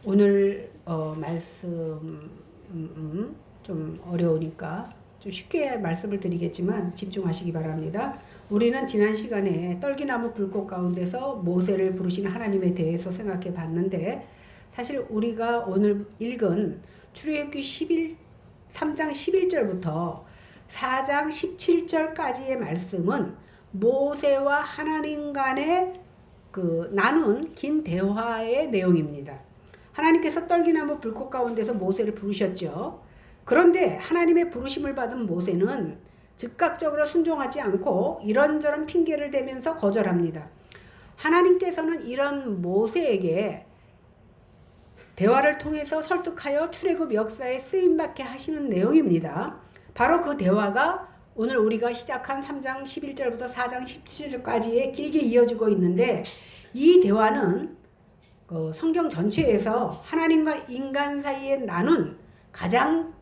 오늘 말씀 좀 어려우니까 좀 쉽게 말씀을 드리겠지만 집중하시기 바랍니다. 우리는 지난 시간에 떨기나무 불꽃 가운데서 모세를 부르신 하나님에 대해서 생각해 봤는데, 사실 우리가 오늘 읽은 출애굽기 3장 11절부터 4장 17절까지의 말씀은 모세와 하나님 간의 나눈 긴 대화의 내용입니다. 하나님께서 떨기나무 불꽃 가운데서 모세를 부르셨죠. 그런데 하나님의 부르심을 받은 모세는 즉각적으로 순종하지 않고 이런저런 핑계를 대면서 거절합니다. 하나님께서는 이런 모세에게 대화를 통해서 설득하여 출애굽 역사에 쓰임받게 하시는 내용입니다. 바로 그 대화가 오늘 우리가 시작한 3장 11절부터 4장 17절까지의 길게 이어지고 있는데, 이 대화는 성경 전체에서 하나님과 인간 사이에 나눈 가장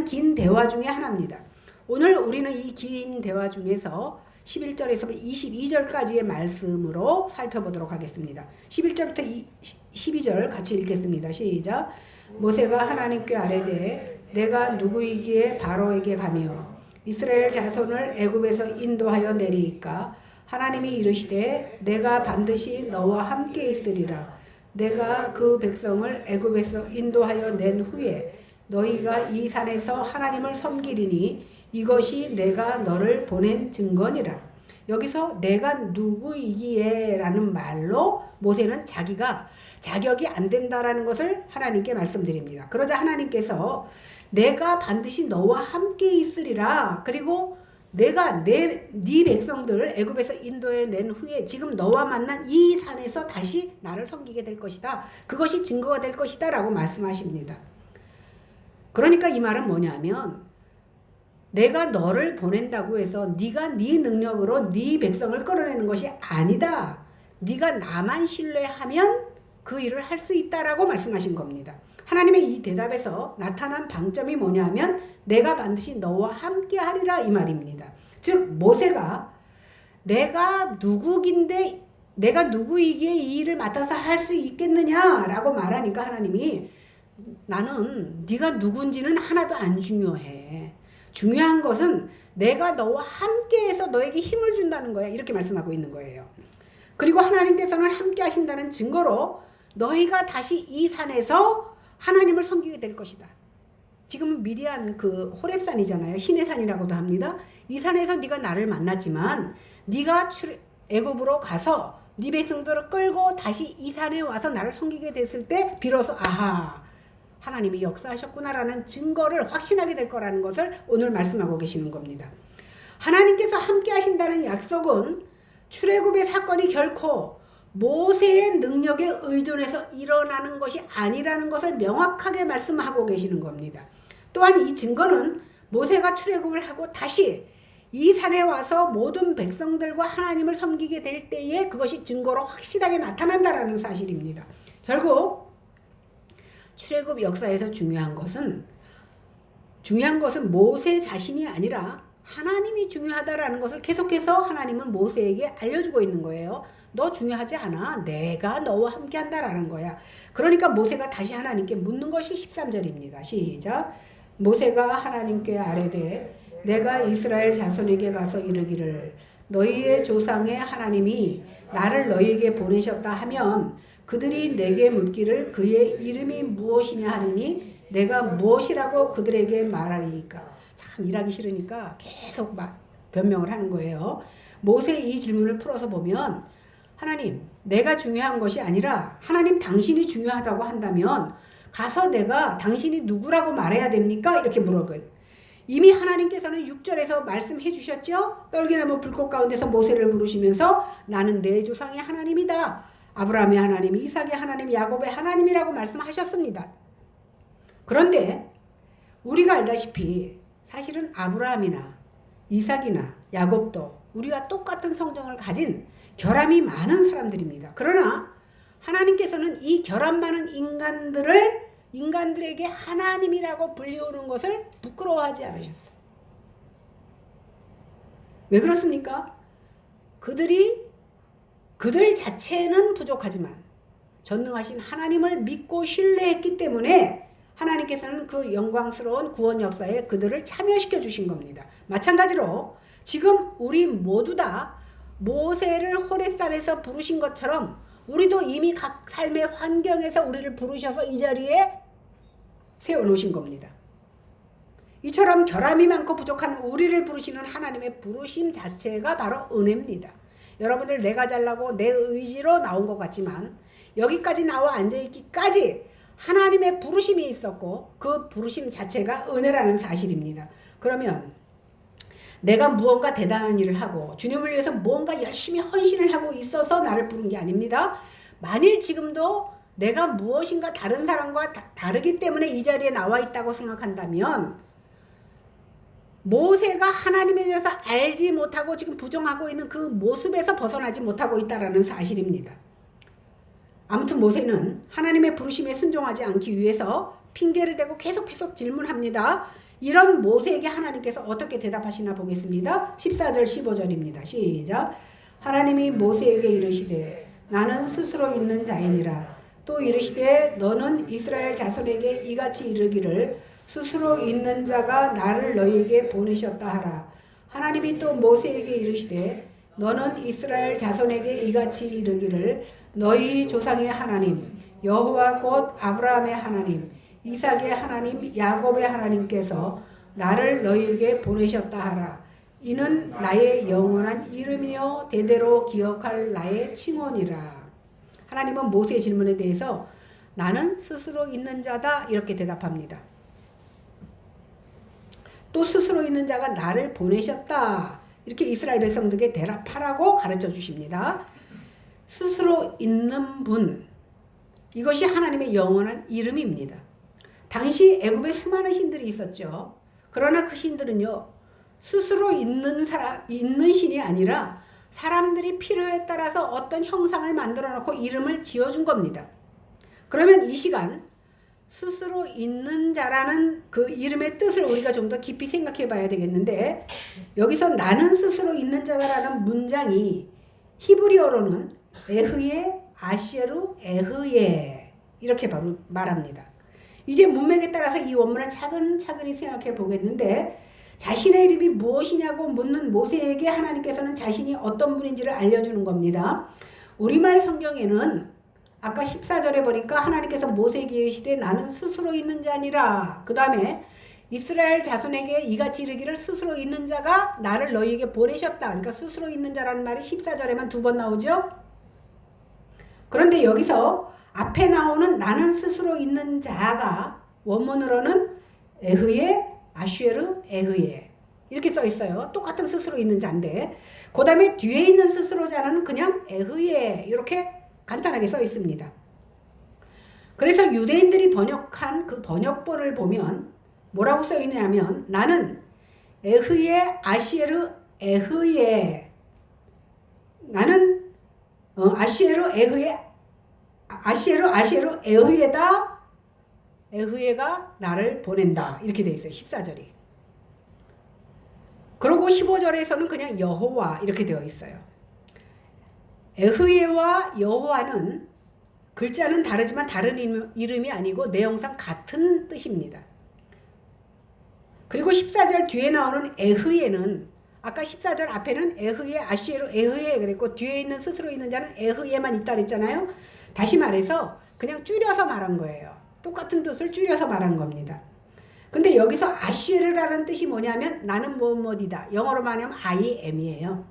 긴 대화 중에 하나입니다. 오늘 우리는 이 긴 대화 중에서 11절에서 22절까지의 말씀으로 살펴보도록 하겠습니다. 11절부터 12절 같이 읽겠습니다. 시작. 모세가 하나님께 아뢰되 내가 누구이기에 바로에게 가며 이스라엘 자손을 애굽에서 인도하여 내리이까? 하나님이 이르시되 내가 반드시 너와 함께 있으리라. 내가 그 백성을 애굽에서 인도하여 낸 후에 너희가 이 산에서 하나님을 섬기리니 이것이 내가 너를 보낸 증거니라. 여기서 내가 누구이기에 라는 말로 모세는 자기가 자격이 안 된다라는 것을 하나님께 말씀드립니다. 그러자 하나님께서 내가 반드시 너와 함께 있으리라. 그리고 내가 네 백성들을 애굽에서 인도해 낸 후에 지금 너와 만난 이 산에서 다시 나를 섬기게 될 것이다. 그것이 증거가 될 것이다 라고 말씀하십니다. 그러니까 이 말은 뭐냐면, 내가 너를 보낸다고 해서 네가 네 능력으로 네 백성을 끌어내는 것이 아니다. 네가 나만 신뢰하면 그 일을 할 수 있다라고 말씀하신 겁니다. 하나님의 이 대답에서 나타난 방점이 뭐냐면 내가 반드시 너와 함께 하리라 이 말입니다. 즉 모세가 내가 누구이기에 이 일을 맡아서 할 수 있겠느냐라고 말하니까 하나님이 나는 네가 누군지는 하나도 안 중요해. 중요한 것은 내가 너와 함께해서 너에게 힘을 준다는 거야. 이렇게 말씀하고 있는 거예요. 그리고 하나님께서는 함께 하신다는 증거로 너희가 다시 이 산에서 하나님을 섬기게 될 것이다. 지금 미디안 호렙산이잖아요. 신의 산이라고도 합니다. 이 산에서 네가 나를 만났지만 네가 애굽으로 가서 네 백성들을 끌고 다시 이 산에 와서 나를 섬기게 됐을 때 비로소 아하, 하나님이 역사하셨구나라는 증거를 확신하게 될 거라는 것을 오늘 말씀하고 계시는 겁니다. 하나님께서 함께 하신다는 약속은 출애굽의 사건이 결코 모세의 능력에 의존해서 일어나는 것이 아니라는 것을 명확하게 말씀하고 계시는 겁니다. 또한 이 증거는 모세가 출애굽을 하고 다시 이 산에 와서 모든 백성들과 하나님을 섬기게 될 때에 그것이 증거로 확실하게 나타난다라는 사실입니다. 결국 출애굽 역사에서 중요한 것은 모세 자신이 아니라 하나님이 중요하다라는 것을 계속해서 하나님은 모세에게 알려주고 있는 거예요. 너 중요하지 않아. 내가 너와 함께 한다라는 거야. 그러니까 모세가 다시 하나님께 묻는 것이 13절입니다. 시작. 모세가 하나님께 아뢰되 내가 이스라엘 자손에게 가서 이르기를 너희의 조상의 하나님이 나를 너희에게 보내셨다 하면 그들이 내게 묻기를 그의 이름이 무엇이냐 하리니 내가 무엇이라고 그들에게 말하리까? 참 일하기 싫으니까 계속 변명을 하는 거예요. 모세의 이 질문을 풀어서 보면 하나님, 내가 중요한 것이 아니라 하나님 당신이 중요하다고 한다면 가서 내가 당신이 누구라고 말해야 됩니까? 이렇게 물어요. 이미 하나님께서는 6절에서 말씀해 주셨죠? 떨기나무 불꽃 가운데서 모세를 부르시면서 나는 내 조상의 하나님이다. 아브라함의 하나님, 이삭의 하나님, 야곱의 하나님이라고 말씀하셨습니다. 그런데 우리가 알다시피 사실은 아브라함이나 이삭이나 야곱도 우리와 똑같은 성정을 가진 결함이 많은 사람들입니다. 그러나 하나님께서는 이 결함 많은 인간들에게 하나님이라고 불리우는 것을 부끄러워하지 않으셨어요. 왜 그렇습니까? 그들 자체는 부족하지만 전능하신 하나님을 믿고 신뢰했기 때문에 하나님께서는 그 영광스러운 구원 역사에 그들을 참여시켜 주신 겁니다. 마찬가지로 지금 우리 모두 다 모세를 호렙산에서 부르신 것처럼 우리도 이미 각 삶의 환경에서 우리를 부르셔서 이 자리에 세워놓으신 겁니다. 이처럼 결함이 많고 부족한 우리를 부르시는 하나님의 부르심 자체가 바로 은혜입니다. 여러분들 내가 잘나고 내 의지로 나온 것 같지만 여기까지 나와 앉아있기까지 하나님의 부르심이 있었고 그 부르심 자체가 은혜라는 사실입니다. 그러면 내가 무언가 대단한 일을 하고 주님을 위해서 무언가 열심히 헌신을 하고 있어서 나를 부른 게 아닙니다. 만일 지금도 내가 무엇인가 다른 사람과 다르기 때문에 이 자리에 나와 있다고 생각한다면 모세가 하나님에 대해서 알지 못하고 지금 부정하고 있는 그 모습에서 벗어나지 못하고 있다는 사실입니다. 아무튼 모세는 하나님의 부르심에 순종하지 않기 위해서 핑계를 대고 계속 질문합니다. 이런 모세에게 하나님께서 어떻게 대답하시나 보겠습니다. 14절 15절입니다. 시작. 하나님이 모세에게 이르시되 나는 스스로 있는 자이니라. 또 이르시되 너는 이스라엘 자손에게 이같이 이르기를 스스로 있는 자가 나를 너희에게 보내셨다 하라. 하나님이 또 모세에게 이르시되 너는 이스라엘 자손에게 이같이 이르기를 너희 조상의 하나님 여호와 곧 아브라함의 하나님 이삭의 하나님 야곱의 하나님께서 나를 너희에게 보내셨다 하라. 이는 나의 영원한 이름이요 대대로 기억할 나의 칭언이라. 하나님은 모세의 질문에 대해서 나는 스스로 있는 자다 이렇게 대답합니다. 또 스스로 있는 자가 나를 보내셨다 이렇게 이스라엘 백성들에게 대답하라고 가르쳐 주십니다. 스스로 있는 분, 이것이 하나님의 영원한 이름입니다. 당시 애굽에 수많은 신들이 있었죠. 그러나 그 신들은요 스스로 있는 신이 아니라 사람들이 필요에 따라서 어떤 형상을 만들어 놓고 이름을 지어준 겁니다. 그러면 이 시간 스스로 있는 자라는 그 이름의 뜻을 우리가 좀 더 깊이 생각해 봐야 되겠는데, 여기서 나는 스스로 있는 자다라는 문장이 히브리어로는 에흐예 아시에루 에흐예 이렇게 바로 말합니다. 이제 문맥에 따라서 이 원문을 차근차근히 생각해 보겠는데, 자신의 이름이 무엇이냐고 묻는 모세에게 하나님께서는 자신이 어떤 분인지를 알려주는 겁니다. 우리말 성경에는 아까 14절에 보니까 하나님께서 모세에게 이르시되 나는 스스로 있는 자니라. 그 다음에 이스라엘 자손에게 이같이 이르기를 스스로 있는 자가 나를 너희에게 보내셨다. 그러니까 스스로 있는 자라는 말이 14절에만 2번 나오죠. 그런데 여기서 앞에 나오는 나는 스스로 있는 자가 원문으로는 에흐예 아슈에르 에흐예 이렇게 써 있어요. 똑같은 스스로 있는 자인데, 그 다음에 뒤에 있는 스스로 자는 그냥 에흐예 이렇게 간단하게 써 있습니다. 그래서 유대인들이 번역한 그 번역본을 보면 뭐라고 써 있냐면 나는 에흐예 아시에르 에흐예, 나는 아시에르 에흐예 아시에르 에흐예다. 에흐예가 나를 보낸다 이렇게 돼 있어요. 14절이. 그리고 15절에서는 그냥 여호와 이렇게 되어 있어요. 에흐예와 여호와는 글자는 다르지만 다른 이름이 아니고 내용상 같은 뜻입니다. 그리고 14절 뒤에 나오는 에흐예는 아까 14절 앞에는 에흐예 아시에로 에흐예 그랬고 뒤에 있는 스스로 있는 자는 에흐예만 있다 그랬잖아요. 다시 말해서 그냥 줄여서 말한 거예요. 똑같은 뜻을 줄여서 말한 겁니다. 근데 여기서 아시에르라는 뜻이 뭐냐면 나는 무엇이다. 영어로 말하면 I am이에요.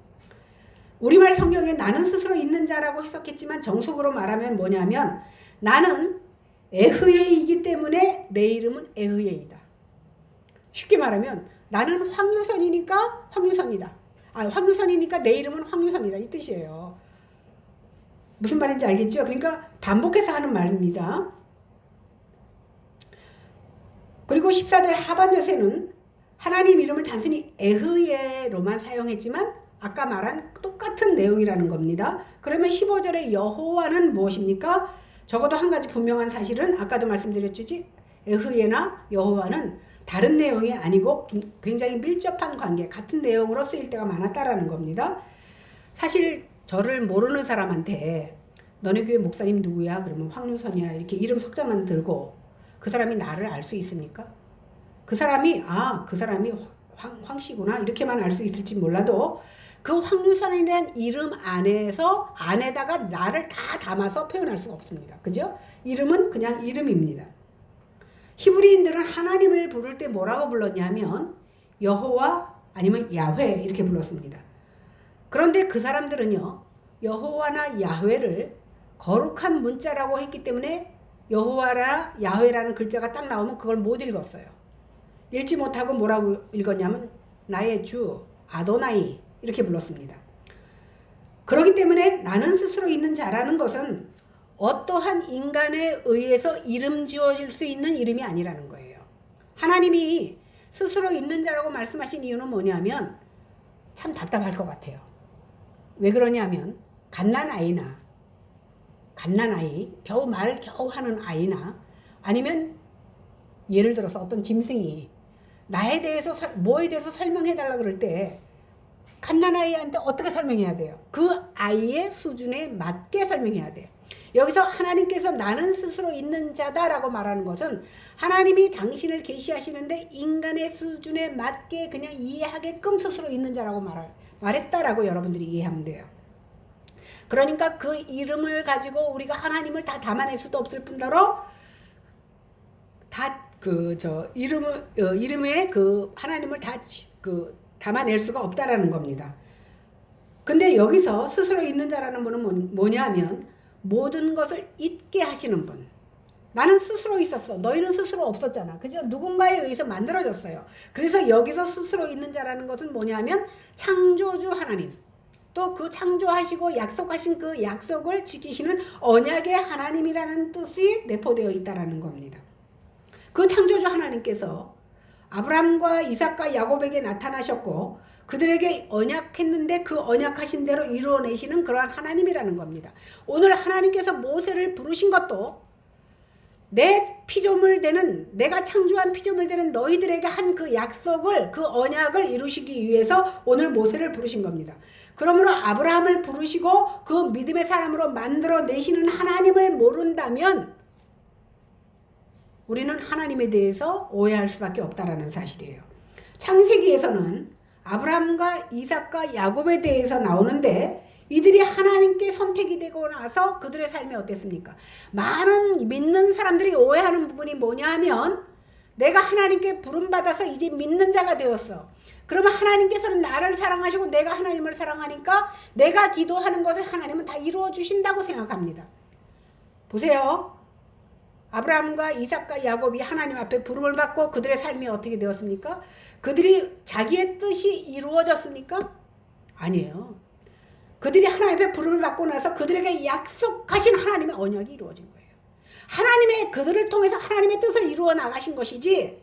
우리말 성경에 나는 스스로 있는 자라고 해석했지만 정석으로 말하면 뭐냐면 나는 에흐예이기 때문에 내 이름은 에흐예이다. 쉽게 말하면 나는 황유선이니까 황유선이다. 황유선이니까 내 이름은 황유선이다 이 뜻이에요. 무슨 말인지 알겠죠? 그러니까 반복해서 하는 말입니다. 그리고 14절 하반절에는 하나님 이름을 단순히 에흐예로만 사용했지만 아까 말한 똑같은 내용이라는 겁니다. 그러면 15절의 여호와는 무엇입니까? 적어도 한 가지 분명한 사실은 아까도 말씀드렸지 에흐예나 여호와는 다른 내용이 아니고 굉장히 밀접한 관계, 같은 내용으로 쓰일 때가 많았다라는 겁니다. 사실 저를 모르는 사람한테 너네 교회 목사님 누구야? 그러면 황유선이야. 이렇게 이름 석자만 들고 그 사람이 나를 알 수 있습니까? 그 사람이 그 사람이 황씨구나 이렇게만 알 수 있을지 몰라도 그 황유선이라는 이름 안에다가 나를 다 담아서 표현할 수가 없습니다. 그죠? 이름은 그냥 이름입니다. 히브리인들은 하나님을 부를 때 뭐라고 불렀냐면 여호와 아니면 야훼 이렇게 불렀습니다. 그런데 그 사람들은요 여호와나 야훼를 거룩한 문자라고 했기 때문에 여호와나 야훼라는 글자가 딱 나오면 그걸 못 읽었어요. 읽지 못하고 뭐라고 읽었냐면 나의 주 아도나이 이렇게 불렀습니다. 그렇기 때문에 나는 스스로 있는 자라는 것은 어떠한 인간에 의해서 이름 지어질 수 있는 이름이 아니라는 거예요. 하나님이 스스로 있는 자라고 말씀하신 이유는 뭐냐면 참 답답할 것 같아요. 왜 그러냐면 갓난아이 겨우 말 겨우 하는 아이나 아니면 예를 들어서 어떤 짐승이 나에 대해서 뭐에 대해서 설명해달라 그럴 때 갓난아이한테 어떻게 설명해야 돼요? 그 아이의 수준에 맞게 설명해야 돼요. 여기서 하나님께서 나는 스스로 있는 자다라고 말하는 것은 하나님이 당신을 계시하시는데 인간의 수준에 맞게 그냥 이해하게끔 스스로 있는 자라고 말했다라고 여러분들이 이해하면 돼요. 그러니까 그 이름을 가지고 우리가 하나님을 다 담아낼 수도 없을 뿐더러 이름에 그 하나님을 다 담아낼 수가 없다라는 겁니다. 근데 여기서 스스로 있는 자라는 분은 뭐냐면 모든 것을 잊게 하시는 분. 나는 스스로 있었어. 너희는 스스로 없었잖아. 그죠? 누군가에 의해서 만들어졌어요. 그래서 여기서 스스로 있는 자라는 것은 뭐냐면 창조주 하나님. 또 그 창조하시고 약속하신 그 약속을 지키시는 언약의 하나님이라는 뜻이 내포되어 있다는 겁니다. 그 창조주 하나님께서 아브라함과 이삭과 야곱에게 나타나셨고 그들에게 언약했는데 그 언약하신 대로 이루어내시는 그러한 하나님이라는 겁니다. 오늘 하나님께서 모세를 부르신 것도 내 피조물 되는 내가 창조한 피조물 되는 너희들에게 한 그 약속을 그 언약을 이루시기 위해서 오늘 모세를 부르신 겁니다. 그러므로 아브라함을 부르시고 그 믿음의 사람으로 만들어내시는 하나님을 모른다면 우리는 하나님에 대해서 오해할 수밖에 없다라는 사실이에요. 창세기에서는 아브라함과 이삭과 야곱에 대해서 나오는데 이들이 하나님께 선택이 되고 나서 그들의 삶이 어땠습니까? 많은 믿는 사람들이 오해하는 부분이 뭐냐 하면 내가 하나님께 부름받아서 이제 믿는 자가 되었어. 그러면 하나님께서는 나를 사랑하시고 내가 하나님을 사랑하니까 내가 기도하는 것을 하나님은 다 이루어 주신다고 생각합니다. 보세요. 아브라함과 이삭과 야곱이 하나님 앞에 부름을 받고 그들의 삶이 어떻게 되었습니까? 그들이 자기의 뜻이 이루어졌습니까? 아니에요. 그들이 하나님 앞에 부름을 받고 나서 그들에게 약속하신 하나님의 언약이 이루어진 거예요. 하나님의 그들을 통해서 하나님의 뜻을 이루어 나가신 것이지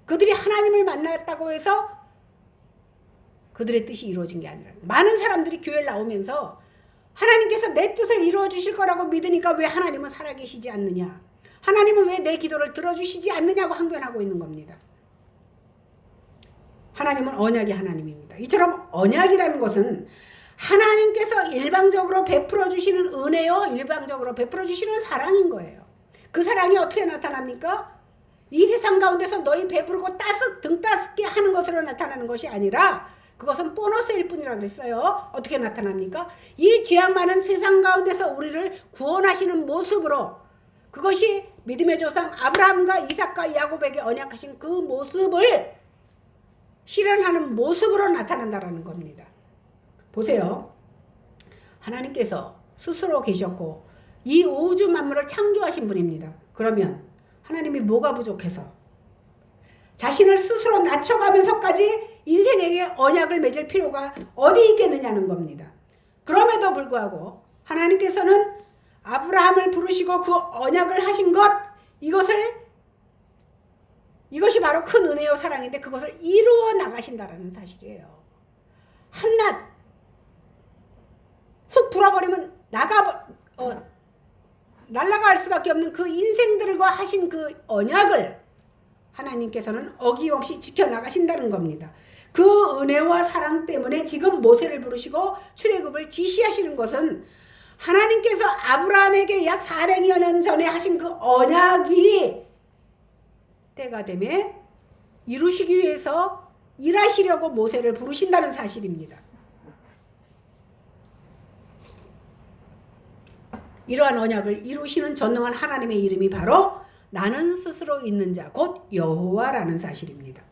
그들이 하나님을 만났다고 해서 그들의 뜻이 이루어진 게 아니라 많은 사람들이 교회를 나오면서 하나님께서 내 뜻을 이루어 주실 거라고 믿으니까 왜 하나님은 살아계시지 않느냐? 하나님은 왜 내 기도를 들어주시지 않느냐고 항변하고 있는 겁니다. 하나님은 언약의 하나님입니다. 이처럼 언약이라는 것은 하나님께서 일방적으로 베풀어 주시는 은혜요, 일방적으로 베풀어 주시는 사랑인 거예요. 그 사랑이 어떻게 나타납니까? 이 세상 가운데서 너희 배부르고 등 따숩게 하는 것으로 나타나는 것이 아니라 그것은 보너스일 뿐이라 그랬어요. 어떻게 나타납니까? 이 죄악 많은 세상 가운데서 우리를 구원하시는 모습으로 그것이 믿음의 조상 아브라함과 이삭과 야곱에게 언약하신 그 모습을 실현하는 모습으로 나타난다는 겁니다. 보세요. 하나님께서 스스로 계셨고 이 우주 만물을 창조하신 분입니다. 그러면 하나님이 뭐가 부족해서 자신을 스스로 낮춰가면서까지 인생에게 언약을 맺을 필요가 어디 있겠느냐는 겁니다. 그럼에도 불구하고 하나님께서는 아브라함을 부르시고 그 언약을 하신 것 이것이 바로 큰 은혜요 사랑인데 그것을 이루어 나가신다라는 사실이에요. 한낱 훅 불어버리면 날아갈 수밖에 없는 그 인생들과 하신 그 언약을 하나님께서는 어김없이 지켜나가신다는 겁니다. 그 은혜와 사랑 때문에 지금 모세를 부르시고 출애굽을 지시하시는 것은 하나님께서 아브라함에게 약 400여 년 전에 하신 그 언약이 때가 되매 이루시기 위해서 일하시려고 모세를 부르신다는 사실입니다. 이러한 언약을 이루시는 전능한 하나님의 이름이 바로 나는 스스로 있는 자 곧 여호와라는 사실입니다.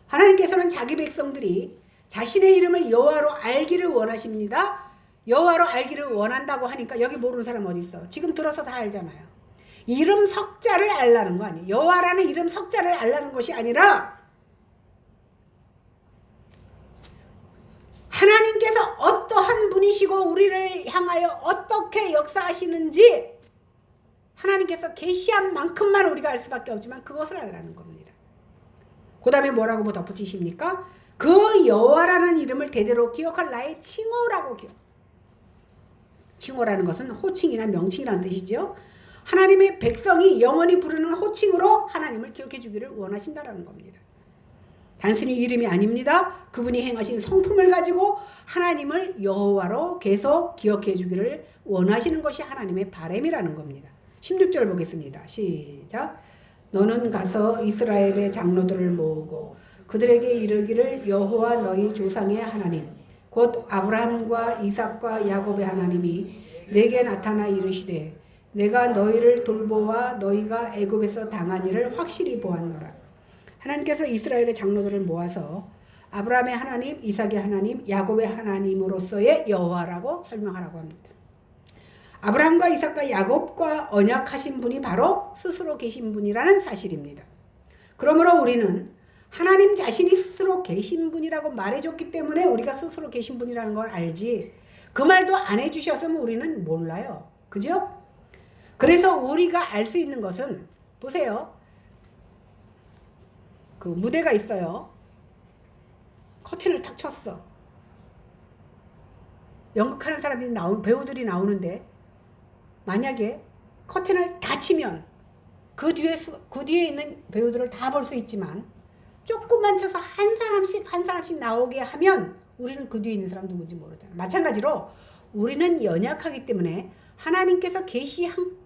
하나님께서는 자기 백성들이 자신의 이름을 여호와로 알기를 원하십니다. 여호와로 알기를 원한다고 하니까 여기 모르는 사람 어디 있어? 지금 들어서 다 알잖아요. 이름 석자를 알라는 거 아니에요. 여호와라는 이름 석자를 알라는 것이 아니라 하나님께서 어떠한 분이시고 우리를 향하여 어떻게 역사하시는지 하나님께서 계시한 만큼만 우리가 알 수밖에 없지만 그것을 알라는 겁니다. 그 다음에 뭐라고 덧붙이십니까? 그 여호와라는 이름을 대대로 기억할 나의 칭호라고 기억. 칭호라는 것은 호칭이나 명칭이라는 뜻이죠. 하나님의 백성이 영원히 부르는 호칭으로 하나님을 기억해 주기를 원하신다는 겁니다. 단순히 이름이 아닙니다. 그분이 행하신 성품을 가지고 하나님을 여호와로 계속 기억해 주기를 원하시는 것이 하나님의 바람이라는 겁니다. 16절 보겠습니다. 시작. 너는 가서 이스라엘의 장로들을 모으고 그들에게 이르기를 여호와 너희 조상의 하나님 곧 아브라함과 이삭과 야곱의 하나님이 내게 나타나 이르시되 내가 너희를 돌보아 너희가 애굽에서 당한 일을 확실히 보았노라. 하나님께서 이스라엘의 장로들을 모아서 아브라함의 하나님, 이삭의 하나님, 야곱의 하나님으로서의 여호와라고 설명하라고 합니다. 아브라함과 이삭과 야곱과 언약하신 분이 바로 스스로 계신 분이라는 사실입니다. 그러므로 우리는 하나님 자신이 스스로 계신 분이라고 말해줬기 때문에 우리가 스스로 계신 분이라는 걸 알지 그 말도 안 해주셨으면 우리는 몰라요. 그죠? 그래서 우리가 알 수 있는 것은 보세요. 그 무대가 있어요. 커튼을 탁 쳤어. 연극하는 사람들이 배우들이 나오는데 만약에 커튼을 다 치면 그 뒤에 있는 배우들을 다 볼 수 있지만 조금만 쳐서 한 사람씩 나오게 하면 우리는 그 뒤에 있는 사람 누군지 모르잖아. 마찬가지로 우리는 연약하기 때문에 하나님께서 계시한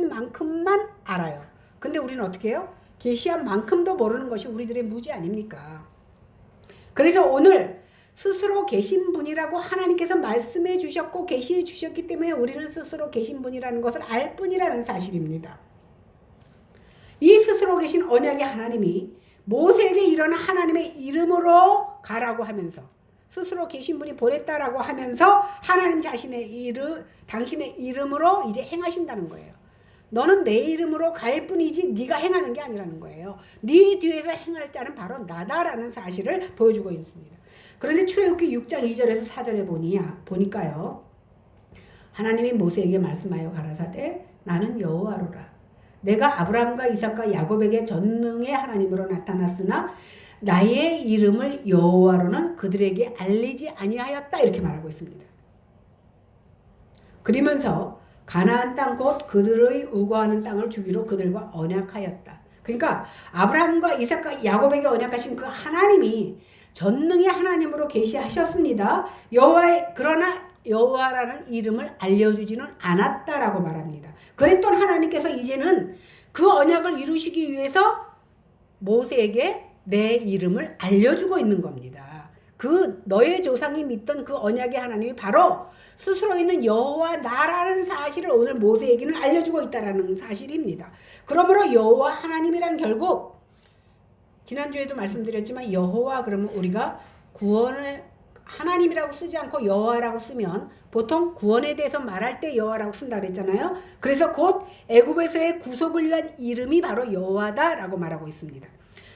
만큼만 알아요. 근데 우리는 어떻게 해요? 계시한 만큼도 모르는 것이 우리들의 무지 아닙니까? 그래서 오늘 스스로 계신 분이라고 하나님께서 말씀해 주셨고 계시해 주셨기 때문에 우리는 스스로 계신 분이라는 것을 알 뿐이라는 사실입니다. 이 스스로 계신 언약의 하나님이 모세에게 일어난 하나님의 이름으로 가라고 하면서 스스로 계신 분이 보냈다라고 하면서 하나님 자신의 당신의 이름으로 이제 행하신다는 거예요. 너는 내 이름으로 갈 뿐이지 네가 행하는 게 아니라는 거예요. 네 뒤에서 행할 자는 바로 나다라는 사실을 보여주고 있습니다. 그런데 출애굽기 6장 2절에서 4절에 보니까요. 하나님이 모세에게 말씀하여 가라사대 나는 여호와로라. 내가 아브라함과 이삭과 야곱에게 전능의 하나님으로 나타났으나 나의 이름을 여호와로는 그들에게 알리지 아니하였다 이렇게 말하고 있습니다. 그러면서 가나안 땅 곧 그들의 우거하는 땅을 주기로 그들과 언약하였다. 그러니까 아브라함과 이삭과 야곱에게 언약하신 그 하나님이 전능의 하나님으로 계시하셨습니다. 그러나 여호와라는 이름을 알려주지는 않았다라고 말합니다. 그랬던 하나님께서 이제는 그 언약을 이루시기 위해서 모세에게 내 이름을 알려주고 있는 겁니다. 그 너의 조상이 믿던 그 언약의 하나님이 바로 스스로 있는 여호와 나라는 사실을 오늘 모세에게는 알려주고 있다는 사실입니다. 그러므로 여호와 하나님이란 결국 지난주에도 말씀드렸지만 여호와 그러면 우리가 구원을 하나님이라고 쓰지 않고 여호와라고 쓰면 보통 구원에 대해서 말할 때 여호와라고 쓴다 그랬잖아요. 그래서 곧 애굽에서의 구속을 위한 이름이 바로 여호와다라고 말하고 있습니다.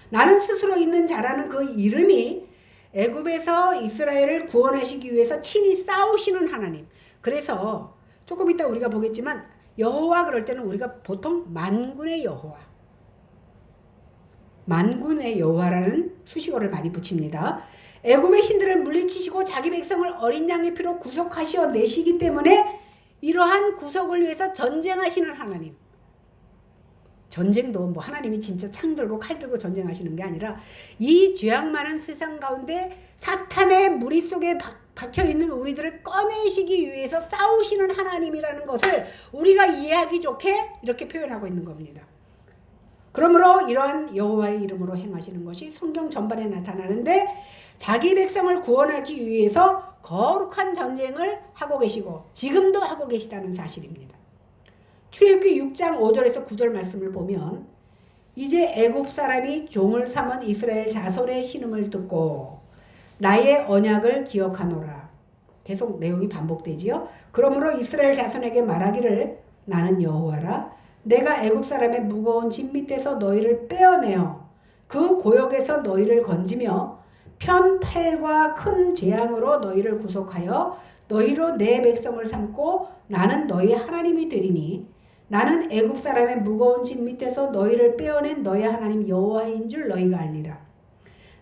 나는 스스로 있는 자라는 그 이름이 애굽에서 이스라엘을 구원하시기 위해서 친히 싸우시는 하나님. 그래서 조금 이따 우리가 보겠지만 여호와 그럴 때는 우리가 보통 만군의 여호와, 만군의 여호와라는 수식어를 많이 붙입니다. 애굽의 신들을 물리치시고 자기 백성을 어린 양의 피로 구속하시어 내시기 때문에 이러한 구속을 위해서 전쟁하시는 하나님. 전쟁도 뭐 하나님이 진짜 창 들고 칼 들고 전쟁하시는 게 아니라 이 죄악 많은 세상 가운데 사탄의 무리 속에 박혀있는 우리들을 꺼내시기 위해서 싸우시는 하나님이라는 것을 우리가 이해하기 좋게 이렇게 표현하고 있는 겁니다. 그러므로 이러한 여호와의 이름으로 행하시는 것이 성경 전반에 나타나는데 자기 백성을 구원하기 위해서 거룩한 전쟁을 하고 계시고 지금도 하고 계시다는 사실입니다. 출애굽기 6장 5절에서 9절 말씀을 보면 이제 애굽 사람이 종을 삼은 이스라엘 자손의 신음을 듣고 나의 언약을 기억하노라. 계속 내용이 반복되지요. 그러므로 이스라엘 자손에게 말하기를 나는 여호와라. 내가 애굽 사람의 무거운 짐 밑에서 너희를 빼어내어 그 고역에서 너희를 건지며 편 팔과 큰 재앙으로 너희를 구속하여 너희로 내 백성을 삼고 나는 너희 하나님이 되리니 나는 애굽 사람의 무거운 짐 밑에서 너희를 빼어낸 너희 하나님 여호와인 줄 너희가 알리라.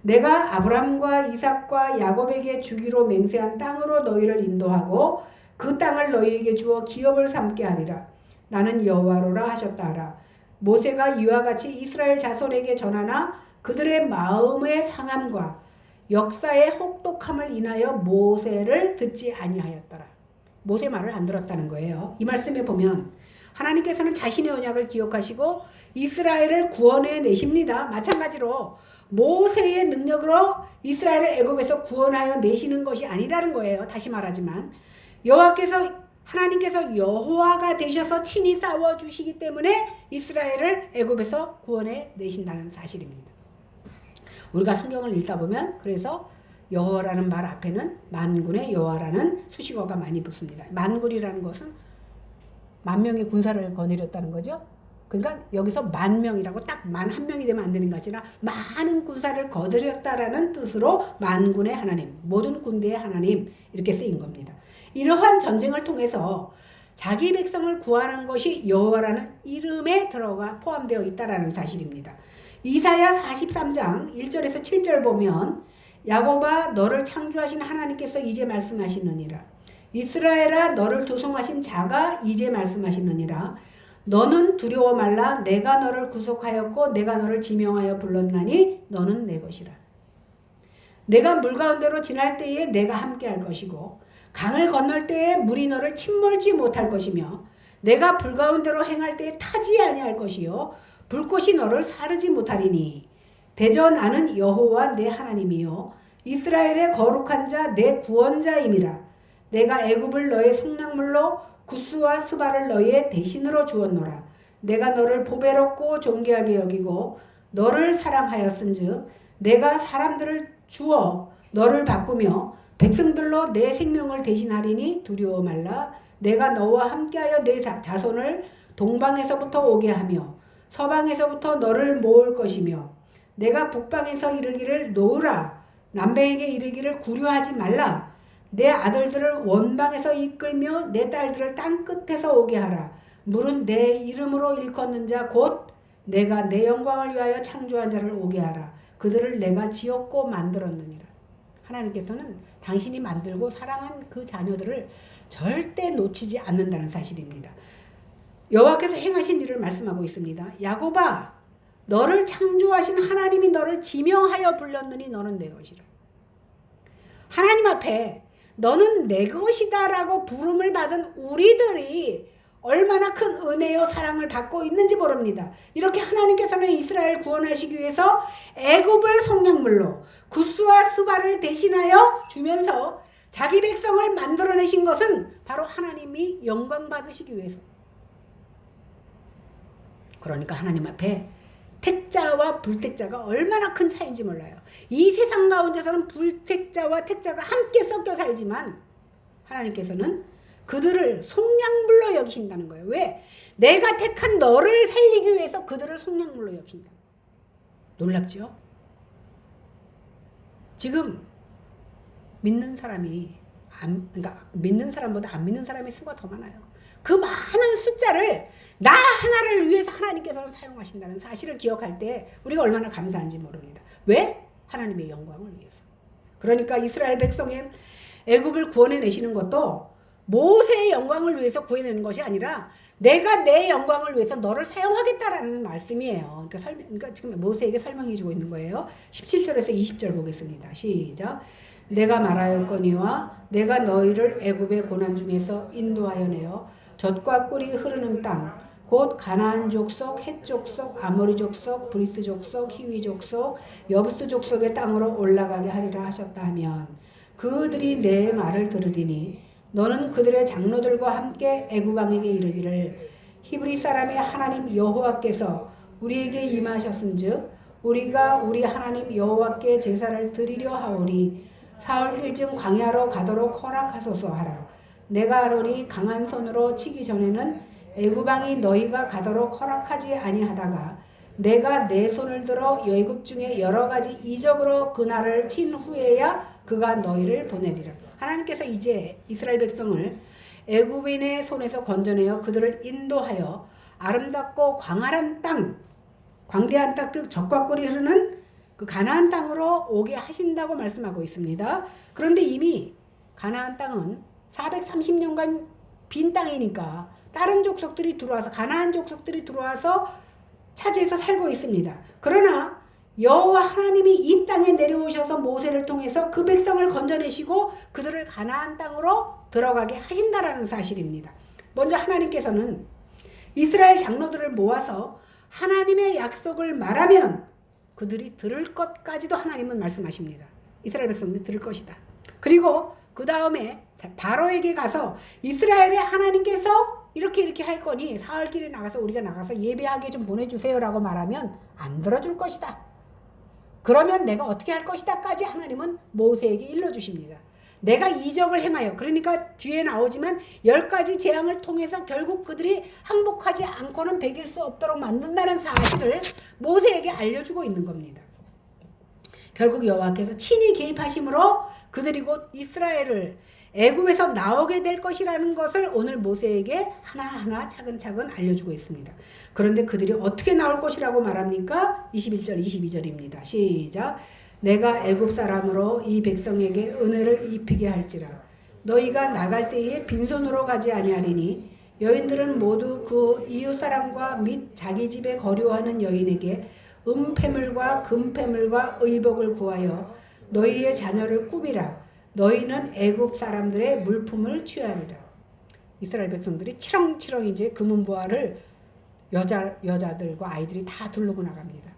내가 아브람과 이삭과 야곱에게 주기로 맹세한 땅으로 너희를 인도하고 그 땅을 너희에게 주어 기업을 삼게 하리라. 나는 여호와로라 하셨다 하라. 모세가 이와 같이 이스라엘 자손에게 전하나 그들의 마음의 상함과 역사의 혹독함을 인하여 모세를 듣지 아니하였더라. 모세 말을 안 들었다는 거예요. 이 말씀에 보면 하나님께서는 자신의 언약을 기억하시고 이스라엘을 구원해 내십니다. 마찬가지로 모세의 능력으로 이스라엘을 애굽에서 구원하여 내시는 것이 아니라는 거예요. 다시 말하지만 하나님께서 여호와가 되셔서 친히 싸워주시기 때문에 이스라엘을 애굽에서 구원해 내신다는 사실입니다. 우리가 성경을 읽다 보면 그래서 여호와라는 말 앞에는 만군의 여호와라는 수식어가 많이 붙습니다. 만군이라는 것은 만 명의 군사를 거느렸다는 거죠. 그러니까 여기서 만 명이라고 딱 만 한 명이 되면 안 되는 것이 아니라 많은 군사를 거느렸다라는 뜻으로 만군의 하나님, 모든 군대의 하나님 이렇게 쓰인 겁니다. 이러한 전쟁을 통해서 자기 백성을 구하는 것이 여호와라는 이름에 들어가 포함되어 있다라는 사실입니다. 이사야 43장 1절에서 7절 보면 야곱아 너를 창조하신 하나님께서 이제 말씀하시느니라. 이스라엘아 너를 조성하신 자가 이제 말씀하시느니라. 너는 두려워 말라. 내가 너를 구속하였고 내가 너를 지명하여 불렀나니 너는 내 것이라. 내가 물 가운데로 지날 때에 내가 함께 할 것이고 강을 건널 때에 물이 너를 침몰지 못할 것이며 내가 불 가운데로 행할 때에 타지 아니할 것이요 불꽃이 너를 사르지 못하리니 대저 나는 여호와 내 하나님이요 이스라엘의 거룩한 자 내 구원자임이라. 내가 애굽을 너의 속량물로 구스와 스바를 너희의 대신으로 주었노라. 내가 너를 보배롭고 존귀하게 여기고 너를 사랑하였은즉 내가 사람들을 주어 너를 바꾸며 백성들로 내 생명을 대신하리니 두려워 말라. 내가 너와 함께하여 내 자손을 동방에서부터 오게 하며 서방에서부터 너를 모을 것이며 내가 북방에서 이르기를 놓으라. 남방에게 이르기를 구려하지 말라. 내 아들들을 원방에서 이끌며 내 딸들을 땅끝에서 오게 하라. 물은 내 이름으로 일컫는 자 곧 내가 내 영광을 위하여 창조한 자를 오게 하라. 그들을 내가 지었고 만들었느니라. 하나님께서는 당신이 만들고 사랑한 그 자녀들을 절대 놓치지 않는다는 사실입니다. 여호와께서 행하신 일을 말씀하고 있습니다. 야곱아 너를 창조하신 하나님이 너를 지명하여 불렀느니 너는 내 것이라. 하나님 앞에 너는 내 것이다 라고 부름을 받은 우리들이 얼마나 큰 은혜요 사랑을 받고 있는지 모릅니다. 이렇게 하나님께서는 이스라엘 구원하시기 위해서 애굽을 속량물로 구스와 스바를 대신하여 주면서 자기 백성을 만들어내신 것은 바로 하나님이 영광 받으시기 위해서. 그러니까 하나님 앞에 택자와 불택자가 얼마나 큰 차이인지 몰라요. 이 세상 가운데서는 불택자와 택자가 함께 섞여 살지만 하나님께서는 그들을 속량물로 여기신다는 거예요. 왜? 내가 택한 너를 살리기 위해서 그들을 속량물로 여기신다. 놀랍죠? 지금 믿는 사람이 그러니까 믿는 사람보다 안 믿는 사람의 수가 더 많아요. 그 많은 숫자를 나 하나를 위해서 하나님께서는 사용하신다는 사실을 기억할 때 우리가 얼마나 감사한지 모릅니다. 왜? 하나님의 영광을 위해서. 그러니까 이스라엘 백성의 애굽을 구원해내시는 것도 모세의 영광을 위해서 구해내는 것이 아니라 내가 내 영광을 위해서 너를 사용하겠다라는 말씀이에요. 그러니까 지금 모세에게 설명해 주고 있는 거예요. 17절에서 20절 보겠습니다. 시작. 내가 말하였거니와 내가 너희를 애굽의 고난 중에서 인도하여 내어 젖과 꿀이 흐르는 땅 곧 가나안 족속, 헷 족속, 아모리 족속, 브리스 족속, 히위 족속, 여부스 족속의 땅으로 올라가게 하리라 하셨다 하면 그들이 내 말을 들으리니 너는 그들의 장로들과 함께 애굽 왕에게 이르기를 히브리 사람의 하나님 여호와께서 우리에게 임하셨은즉 우리가 우리 하나님 여호와께 제사를 드리려 하오리 사흘쯤 광야로 가도록 허락하소서 하라. 내가 아론이 강한 손으로 치기 전에는 애굽 왕이 너희가 가도록 허락하지 아니하다가 내가 내 손을 들어 애굽 중에 여러 가지 이적으로 그 날을 친 후에야 그가 너희를 보내리라. 하나님께서 이제 이스라엘 백성을 애굽인의 손에서 건져내어 그들을 인도하여 아름답고 광활한 땅, 광대한 땅, 즉 젖과 꿀이 흐르는 그 가나안 땅으로 오게 하신다고 말씀하고 있습니다. 그런데 이미 가나안 땅은 430년간 빈 땅이니까 다른 족속들이 들어와서 가나안 족속들이 들어와서 차지해서 살고 있습니다. 그러나 여호와 하나님이 이 땅에 내려오셔서 모세를 통해서 그 백성을 건져내시고 그들을 가나안 땅으로 들어가게 하신다라는 사실입니다. 먼저 하나님께서는 이스라엘 장로들을 모아서 하나님의 약속을 말하면 그들이 들을 것까지도 하나님은 말씀하십니다. 이스라엘 백성들이 들을 것이다. 그리고 그 다음에 바로에게 가서 이스라엘의 하나님께서 이렇게 할 거니 사흘길에 나가서 우리가 나가서 예배하게 좀 보내주세요라고 말하면 안 들어줄 것이다. 그러면 내가 어떻게 할 것이다까지 하나님은 모세에게 일러주십니다. 내가 이적을 행하여 그러니까 뒤에 나오지만 10가지 재앙을 통해서 결국 그들이 항복하지 않고는 배길 수 없도록 만든다는 사실을 모세에게 알려주고 있는 겁니다. 결국 여호와께서 친히 개입하심으로 그들이 곧 이스라엘을 애굽에서 나오게 될 것이라는 것을 오늘 모세에게 하나하나 차근차근 알려주고 있습니다. 그런데 그들이 어떻게 나올 것이라고 말합니까? 21절 22절입니다. 시작. 내가 애굽 사람으로 이 백성에게 은혜를 입히게 할지라 너희가 나갈 때에 빈손으로 가지 아니하리니 여인들은 모두 그 이웃 사람과 및 자기 집에 거류하는 여인에게 은폐물과 금폐물과 의복을 구하여 너희의 자녀를 꾸미라. 너희는 애굽 사람들의 물품을 취하리라. 이스라엘 백성들이 치렁치렁 이제 금은보화를 여자들과 아이들이 다 두르고 나갑니다.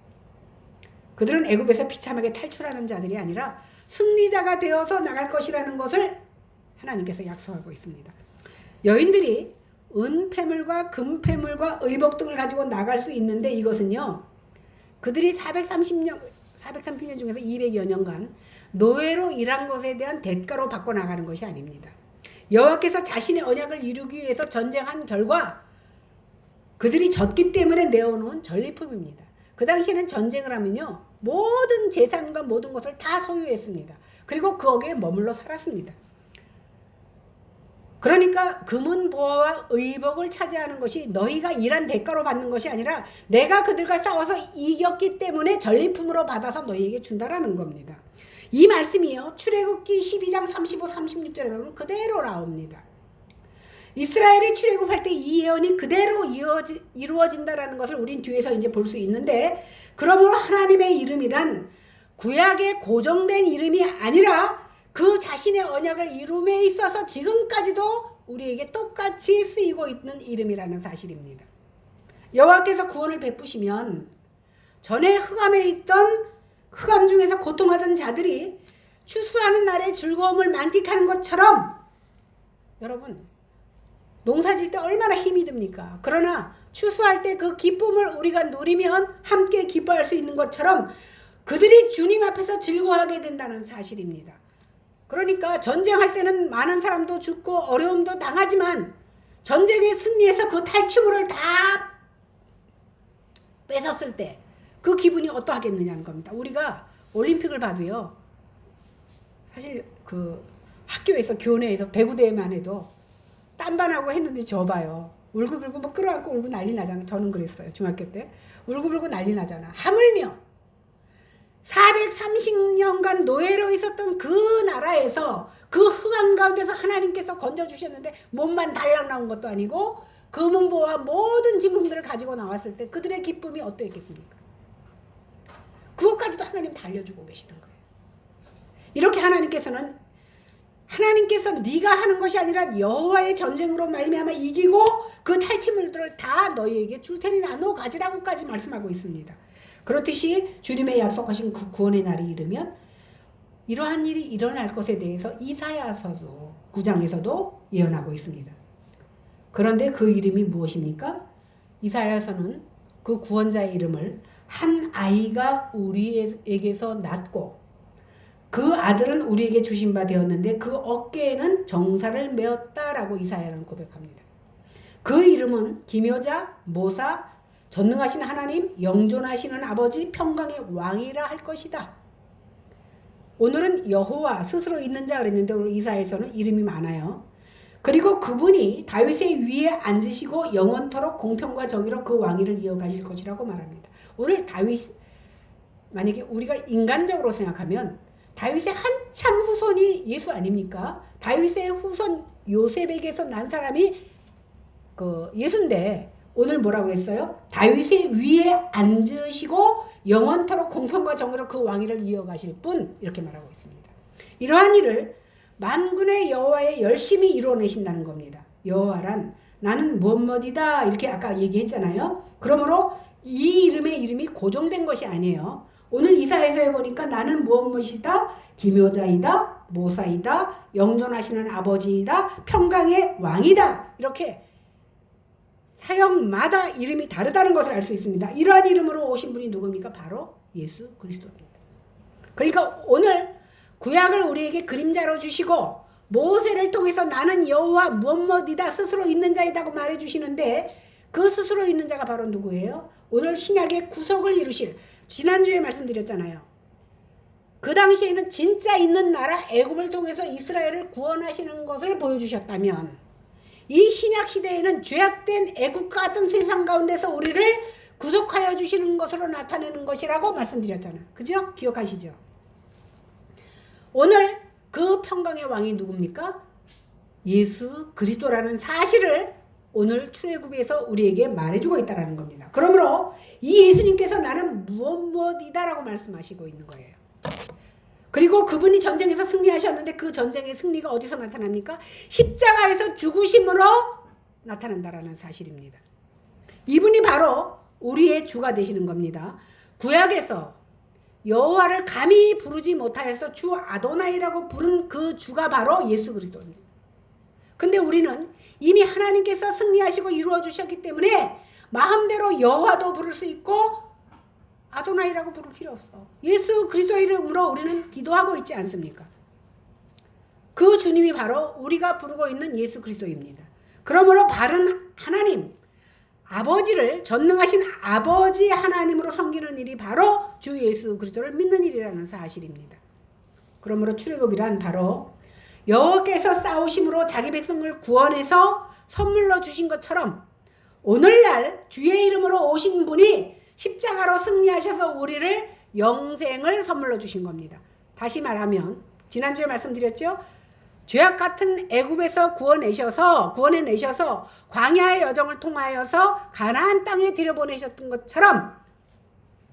그들은 애굽에서 비참하게 탈출하는 자들이 아니라 승리자가 되어서 나갈 것이라는 것을 하나님께서 약속하고 있습니다. 여인들이 은폐물과 금폐물과 의복 등을 가지고 나갈 수 있는데 이것은요. 그들이 430년 중에서 200여 년간 노예로 일한 것에 대한 대가로 받고 나가는 것이 아닙니다. 여호와께서 자신의 언약을 이루기 위해서 전쟁한 결과 그들이 졌기 때문에 내어놓은 전리품입니다. 그 당시에는 전쟁을 하면요. 모든 재산과 모든 것을 다 소유했습니다. 그리고 거기에 머물러 살았습니다. 그러니까 금은보화와 의복을 차지하는 것이 너희가 일한 대가로 받는 것이 아니라 내가 그들과 싸워서 이겼기 때문에 전리품으로 받아서 너희에게 준다라는 겁니다. 이 말씀이요. 출애굽기 12장 35, 36절에 보면 그대로 나옵니다. 이스라엘이 출애굽할 때 이 예언이 그대로 이루어진다라는 것을 우린 뒤에서 이제 볼 수 있는데 그러므로 하나님의 이름이란 구약에 고정된 이름이 아니라 그 자신의 언약을 이룸에 있어서 지금까지도 우리에게 똑같이 쓰이고 있는 이름이라는 사실입니다. 여호와께서 구원을 베푸시면 전에 흑암에 있던 흑암 중에서 고통하던 자들이 추수하는 날에 즐거움을 만끽하는 것처럼 여러분 농사질 때 얼마나 힘이 듭니까? 그러나 추수할 때 그 기쁨을 우리가 누리면 함께 기뻐할 수 있는 것처럼 그들이 주님 앞에서 즐거워하게 된다는 사실입니다. 그러니까 전쟁할 때는 많은 사람도 죽고 어려움도 당하지만 전쟁에 승리해서 그 탈취물을 다 뺏었을 때 그 기분이 어떠하겠느냐는 겁니다. 우리가 올림픽을 봐도요. 사실 그 학교에서 교내에서 배구대회만 해도 딴반하고 했는데 져봐요. 울고불고 뭐 끌어안고 울고 난리 나잖아. 저는 그랬어요. 중학교 때. 울고불고 난리 나잖아. 하물며 430년간 노예로 있었던 그 나라에서 그 흑암 가운데서 하나님께서 건져주셨는데 몸만 달랑 나온 것도 아니고 금은보와 모든 짐승들을 가지고 나왔을 때 그들의 기쁨이 어떠했겠습니까? 그것까지도 하나님 다 알려주고 계시는 거예요. 이렇게 하나님께서 네가 하는 것이 아니라 여호와의 전쟁으로 말미암아 이기고 그 탈취물들을 다 너희에게 줄 테니 나눠 가지라고까지 말씀하고 있습니다. 그렇듯이 주님의 약속하신 그 구원의 날이 이르면 이러한 일이 일어날 것에 대해서 이사야서도 9장에서도 예언하고 있습니다. 그런데 그 이름이 무엇입니까? 이사야서는 그 구원자의 이름을 한 아이가 우리에게서 낳고 그 아들은 우리에게 주신 바 되었는데 그 어깨에는 정사를 메었다라고 이사야는 고백합니다. 그 이름은 기묘자, 모사, 전능하신 하나님, 영존하시는 아버지, 평강의 왕이라 할 것이다. 오늘은 여호와 스스로 있는 자 그랬는데 오늘 이사야에서는 이름이 많아요. 그리고 그분이 다윗의 위에 앉으시고 영원토록 공평과 정의로 그 왕위를 이어가실 것이라고 말합니다. 오늘 다윗, 만약에 우리가 인간적으로 생각하면 다윗의 한참 후손이 예수 아닙니까? 다윗의 후손 요셉에게서 난 사람이 그 예수인데 오늘 뭐라고 그랬어요? 다윗의 위에 앉으시고 영원토록 공평과 정의로 그 왕위를 이어가실 분, 이렇게 말하고 있습니다. 이러한 일을 만군의 여호와의 열심히 이루어내신다는 겁니다. 여호와란 나는 무엇이다 이렇게 아까 얘기했잖아요. 그러므로 이 이름이 고정된 것이 아니에요. 오늘 이사야서에 보니까 나는 무엇이다, 기묘자이다, 모사이다, 영존하시는 아버지이다, 평강의 왕이다, 이렇게 사역마다 이름이 다르다는 것을 알 수 있습니다. 이러한 이름으로 오신 분이 누굽니까? 바로 예수 그리스도입니다. 그러니까 오늘 구약을 우리에게 그림자로 주시고 모세를 통해서 나는 여호와 무엇이다 스스로 있는 자이다고 말해주시는데 그 스스로 있는 자가 바로 누구예요? 오늘 신약의 구속을 이루실, 지난주에 말씀드렸잖아요. 그 당시에는 진짜 있는 나라 애굽을 통해서 이스라엘을 구원하시는 것을 보여주셨다면 이 신약 시대에는 죄악된 애굽 같은 세상 가운데서 우리를 구속하여 주시는 것으로 나타내는 것이라고 말씀드렸잖아요. 그죠? 기억하시죠? 오늘 그 평강의 왕이 누굽니까? 예수 그리스도라는 사실을 오늘 출애굽에서 우리에게 말해주고 있다는 겁니다. 그러므로 이 예수님께서 나는 무엇이다라고 말씀하시고 있는 거예요. 그리고 그분이 전쟁에서 승리하셨는데 그 전쟁의 승리가 어디서 나타납니까? 십자가에서 죽으심으로 나타난다라는 사실입니다. 이분이 바로 우리의 주가 되시는 겁니다. 구약에서 여호와를 감히 부르지 못하여서 주 아도나이라고 부른 그 주가 바로 예수 그리스도입니다. 근데 우리는 이미 하나님께서 승리하시고 이루어 주셨기 때문에 마음대로 여호와도 부를 수 있고 아도나이라고 부를 필요 없어. 예수 그리스도의 이름으로 우리는 기도하고 있지 않습니까? 그 주님이 바로 우리가 부르고 있는 예수 그리스도입니다. 그러므로 바른 하나님, 아버지를 전능하신 아버지 하나님으로 섬기는 일이 바로 주 예수 그리스도를 믿는 일이라는 사실입니다. 그러므로 출애굽이란 바로 여호와께서 싸우심으로 자기 백성을 구원해서 선물로 주신 것처럼 오늘날 주의 이름으로 오신 분이 십자가로 승리하셔서 우리를 영생을 선물로 주신 겁니다. 다시 말하면 지난주에 말씀드렸죠. 죄악 같은 애굽에서 구원해내셔서 광야의 여정을 통하여서 가나안 땅에 들여보내셨던 것처럼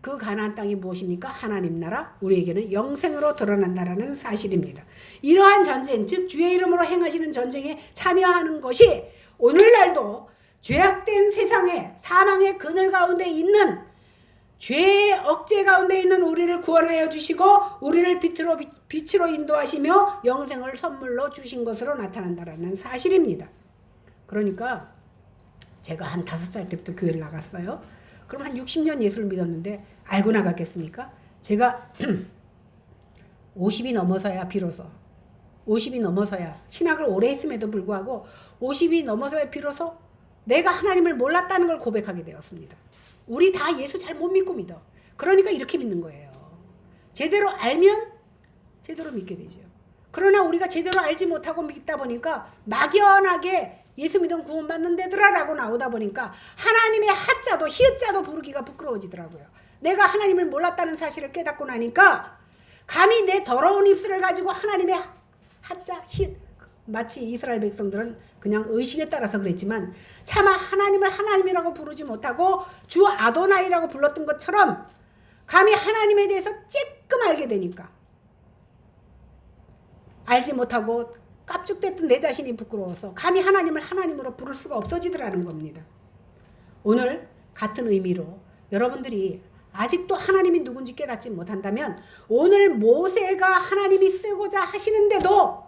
그 가나안 땅이 무엇입니까? 하나님 나라, 우리에게는 영생으로 드러난다라는 사실입니다. 이러한 전쟁, 즉 주의 이름으로 행하시는 전쟁에 참여하는 것이 오늘날도 죄악된 세상에 사망의 그늘 가운데 있는 죄의 억제 가운데 있는 우리를 구원하여 주시고 우리를 빛으로 인도하시며 영생을 선물로 주신 것으로 나타난다라는 사실입니다. 그러니까 제가 한 5살 때부터 교회를 나갔어요. 그럼 한 60년 예수를 믿었는데 알고 나갔겠습니까? 제가 50이 넘어서야 비로소 50이 넘어서야 신학을 오래 했음에도 불구하고 50이 넘어서야 비로소 내가 하나님을 몰랐다는 걸 고백하게 되었습니다. 우리 다 예수 잘 못 믿고 믿어. 그러니까 이렇게 믿는 거예요. 제대로 알면 제대로 믿게 되죠. 그러나 우리가 제대로 알지 못하고 믿다 보니까 막연하게 예수 믿으면 구원받는 데더라라고 나오다 보니까 하나님의 하자도 히읗자도 부르기가 부끄러워지더라고요. 내가 하나님을 몰랐다는 사실을 깨닫고 나니까 감히 내 더러운 입술을 가지고 하나님의 하자 히읗 마치 이스라엘 백성들은 그냥 의식에 따라서 그랬지만 차마 하나님을 하나님이라고 부르지 못하고 주 아도나이라고 불렀던 것처럼 감히 하나님에 대해서 쬐끔 알게 되니까 알지 못하고 깝죽댔던 내 자신이 부끄러워서 감히 하나님을 하나님으로 부를 수가 없어지더라는 겁니다. 오늘 같은 의미로 여러분들이 아직도 하나님이 누군지 깨닫지 못한다면 오늘 모세가 하나님이 쓰고자 하시는데도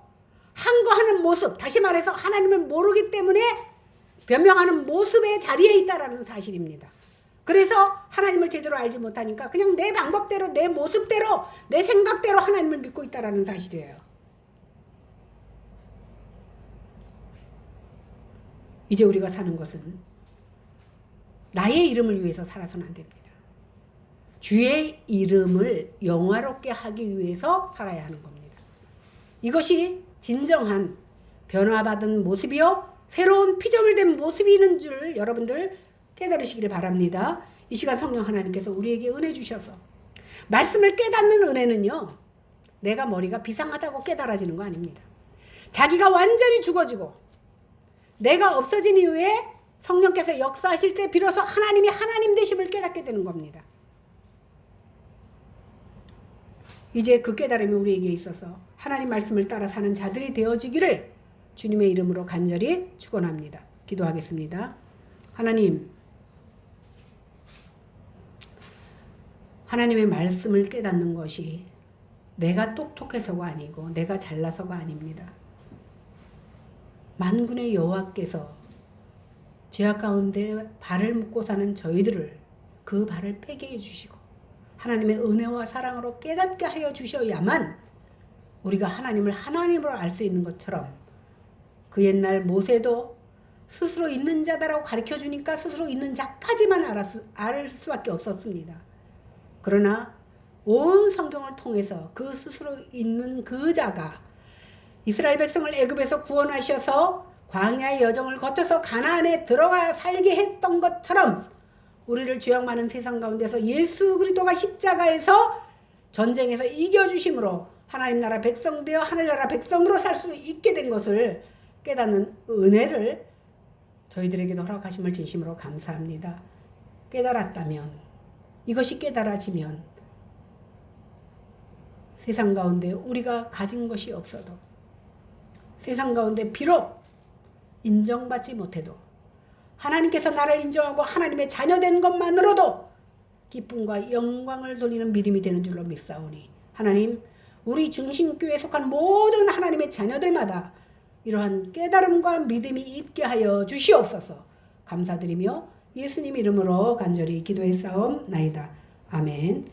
항거하는 모습, 다시 말해서 하나님을 모르기 때문에 변명하는 모습의 자리에 있다라는 사실입니다. 그래서 하나님을 제대로 알지 못하니까 그냥 내 방법대로, 내 모습대로, 내 생각대로 하나님을 믿고 있다라는 사실이에요. 이제 우리가 사는 것은 나의 이름을 위해서 살아서는 안 됩니다. 주의 이름을 영화롭게 하기 위해서 살아야 하는 겁니다. 이것이 진정한 변화받은 모습이요 새로운 피조물 된 모습이는 줄 여러분들 깨달으시기를 바랍니다. 이 시간 성령 하나님께서 우리에게 은혜 주셔서 말씀을 깨닫는 은혜는요 내가 머리가 비상하다고 깨달아지는 거 아닙니다. 자기가 완전히 죽어지고 내가 없어진 이후에 성령께서 역사하실 때 비로소 하나님이 하나님 되심을 깨닫게 되는 겁니다. 이제 그 깨달음이 우리에게 있어서 하나님 말씀을 따라 사는 자들이 되어지기를 주님의 이름으로 간절히 축원합니다. 기도하겠습니다. 하나님의 말씀을 깨닫는 것이 내가 똑똑해서가 아니고 내가 잘나서가 아닙니다. 만군의 여호와께서 죄악 가운데 발을 묶고 사는 저희들을 그 발을 빼게 해주시고 하나님의 은혜와 사랑으로 깨닫게 하여 주셔야만 우리가 하나님을 하나님으로 알 수 있는 것처럼 그 옛날 모세도 스스로 있는 자다라고 가르쳐 주니까 스스로 있는 자까지만 알 수밖에 없었습니다. 그러나 온 성경을 통해서 그 스스로 있는 그 자가 이스라엘 백성을 애굽에서 구원하셔서 광야의 여정을 거쳐서 가나안에 들어가 살게 했던 것처럼 우리를 죄악 많은 세상 가운데서 예수 그리스도가 십자가에서 전쟁에서 이겨주심으로 하나님 나라 백성 되어 하늘나라 백성으로 살 수 있게 된 것을 깨닫는 은혜를 저희들에게도 허락하심을 진심으로 감사합니다. 깨달았다면 이것이 깨달아지면 세상 가운데 우리가 가진 것이 없어도 세상 가운데 비록 인정받지 못해도 하나님께서 나를 인정하고 하나님의 자녀된 것만으로도 기쁨과 영광을 돌리는 믿음이 되는 줄로 믿사오니 하나님 우리 중심교회에 속한 모든 하나님의 자녀들마다 이러한 깨달음과 믿음이 있게 하여 주시옵소서. 감사드리며 예수님 이름으로 간절히 기도했사옵나이다. 아멘.